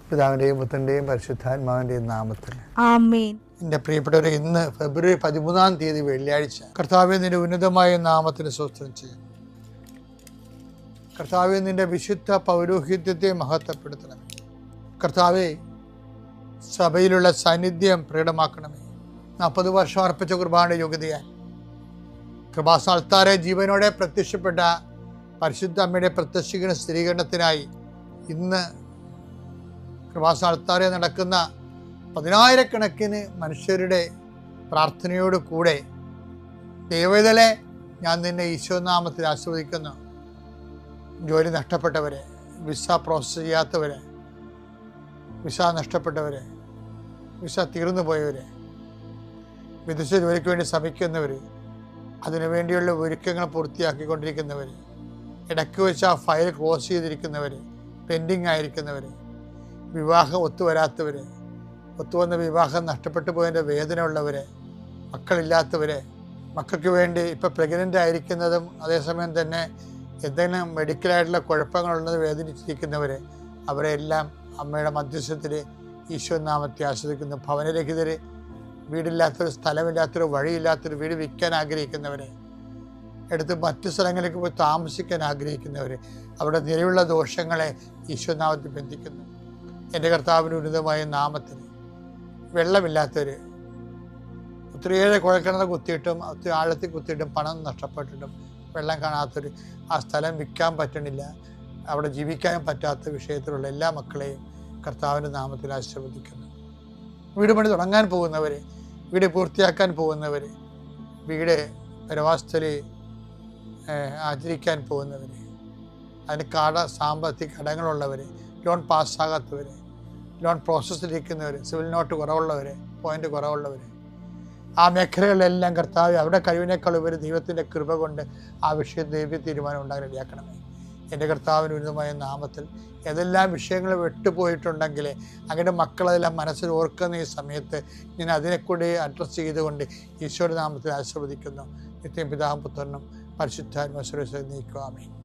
പിതാവിൻ്റെയും പുത്രൻ്റെയും പരിശുദ്ധാത്മാവിൻ്റെയും നാമത്തിൽ ആമേൻ. എൻ്റെ പ്രിയപ്പെട്ടവരെ, ഇന്ന് ഫെബ്രുവരി 13 വെള്ളിയാഴ്ച. കർത്താവേ, നിന്റെ ഉന്നതമായ നാമത്തിന് സ്തോത്രം ചെയ്യുന്നു. കർത്താവേ, നിന്റെ വിശുദ്ധ പൗരോഹിത്യത്തെ മഹത്വപ്പെടുത്തണമേ. കർത്താവേ, സഭയിലുള്ള സാന്നിധ്യം പ്രകടമാക്കണമേ. 40 വർഷം അർപ്പിച്ച കുർബാനയുടെ യോഗ്യതയാൽ കൃപാസ്ഥാനത്താരെ ജീവനോടെ പ്രത്യക്ഷപ്പെട്ട പരിശുദ്ധ അമ്മയുടെ പ്രത്യക്ഷീകരണ സ്ഥിരീകരണത്തിനായി ഇന്ന് കൃപാസ്ഥാനത്താരെ നടക്കുന്ന 10,000-കണക്കിന് മനുഷ്യരുടെ പ്രാർത്ഥനയോട് കൂടെ ദൈവവേദലെ ഞാൻ നിന്നെ ഈശോനാമത്തിൽ ആശീർവദിക്കുന്നു. ജോലി നഷ്ടപ്പെട്ടവരെ, വിസ പ്രോസസ് ചെയ്യാത്തവരെ, വിസ നഷ്ടപ്പെട്ടവരെ, വിസ തീർന്നു പോയവരെ, വിദേശ ജോലിക്ക് വേണ്ടി ശ്രമിക്കുന്നവർ, അതിനുവേണ്ടിയുള്ള ഒരുക്കങ്ങൾ പൂർത്തിയാക്കിക്കൊണ്ടിരിക്കുന്നവർ, ഇടയ്ക്ക് വെച്ച് ആ ഫയൽ ക്ലോസ് ചെയ്തിരിക്കുന്നവർ, പെൻഡിങ് ആയിരിക്കുന്നവർ, വിവാഹം ഒത്തുവരാത്തവർ, ഒത്തുവന്ന വിവാഹം നഷ്ടപ്പെട്ടു പോയതിൻ്റെ വേദന ഉള്ളവർ, മക്കളില്ലാത്തവർ, മക്കൾക്ക് വേണ്ടി ഇപ്പോൾ പ്രഗ്നൻ്റ് ആയിരിക്കുന്നതും അതേസമയം തന്നെ എന്തെങ്കിലും മെഡിക്കലായിട്ടുള്ള കുഴപ്പങ്ങളുള്ളത് വേദനിച്ചിരിക്കുന്നവർ, അവരെല്ലാം അമ്മയുടെ മധ്യസ്ഥത്തിൽ ഈശോനാമത്തെ ആസ്വദിക്കുന്നു. ഭവനരഹിതർ, വീടില്ലാത്തൊരു, സ്ഥലമില്ലാത്തൊരു, വഴിയില്ലാത്തൊരു വീട് വിൽക്കാൻ ആഗ്രഹിക്കുന്നവരെ, എടുത്ത് മറ്റു സ്ഥലങ്ങളിലേക്ക് പോയി താമസിക്കാൻ ആഗ്രഹിക്കുന്നവർ, അവിടെ നിലവിലുള്ള ദോഷങ്ങളെ ഈശോനാമത്തിൽ ബന്ധിക്കുന്നു. എൻ്റെ കർത്താവിൻ്റെ ഉന്നതമായ നാമത്തിൽ വെള്ളമില്ലാത്തവർ, ഒത്തിരിയേറെ കുഴൽക്കിണർ കുത്തിയിട്ടും ഒത്തിരി ആഴത്തിൽ കുത്തിയിട്ടും പണം നഷ്ടപ്പെട്ടിട്ടും വെള്ളം കാണാത്തവർ, ആ സ്ഥലം വിൽക്കാൻ പറ്റണില്ല, അവിടെ ജീവിക്കാനും പറ്റാത്ത വിഷയത്തിലുള്ള എല്ലാ മക്കളെയും കർത്താവിൻ്റെ നാമത്തിൽ ആശീർവദിക്കുന്നു. വീട് പണി തുടങ്ങാൻ പോകുന്നവർ, വീട് പൂർത്തിയാക്കാൻ പോകുന്നവർ, വീട് പരവാസ്ഥയിൽ ആചരിക്കാൻ പോകുന്നവർ, അതിന് സാമ്പത്തിക കടങ്ങളുള്ളവർ, ലോൺ പാസ്സാകാത്തവർ, ലോൺ പ്രോസസ്സിലിരിക്കുന്നവർ, സിവിൽ നോട്ട് കുറവുള്ളവർ, പോയിൻ്റ് കുറവുള്ളവർ, ആ മേഖലകളിലെല്ലാം കർത്താവ് അവരുടെ കഴിവിനേക്കാൾ ഉപരി ദൈവത്തിൻ്റെ കൃപ കൊണ്ട് ആ വിഷയം ദൈവ തീരുമാനം ഉണ്ടാകാൻ ഇടയാക്കണമേ. എൻ്റെ കർത്താവിന് ഉന്നതമായ നാമത്തിൽ ഏതെല്ലാം വിഷയങ്ങൾ വിട്ടുപോയിട്ടുണ്ടെങ്കിൽ അങ്ങനെ മക്കളതെല്ലാം മനസ്സിൽ ഓർക്കുന്ന ഈ സമയത്ത് ഞാൻ അതിനെക്കൂടി അഡ്രസ്സ് ചെയ്തുകൊണ്ട് ഈശോയുടെ നാമത്തിൽ ആശീർവദിക്കുന്നു. നിത്യം പിതാവും പുത്രനും പരിശുദ്ധാത്മാവും നീക്കുക. ആമേൻ.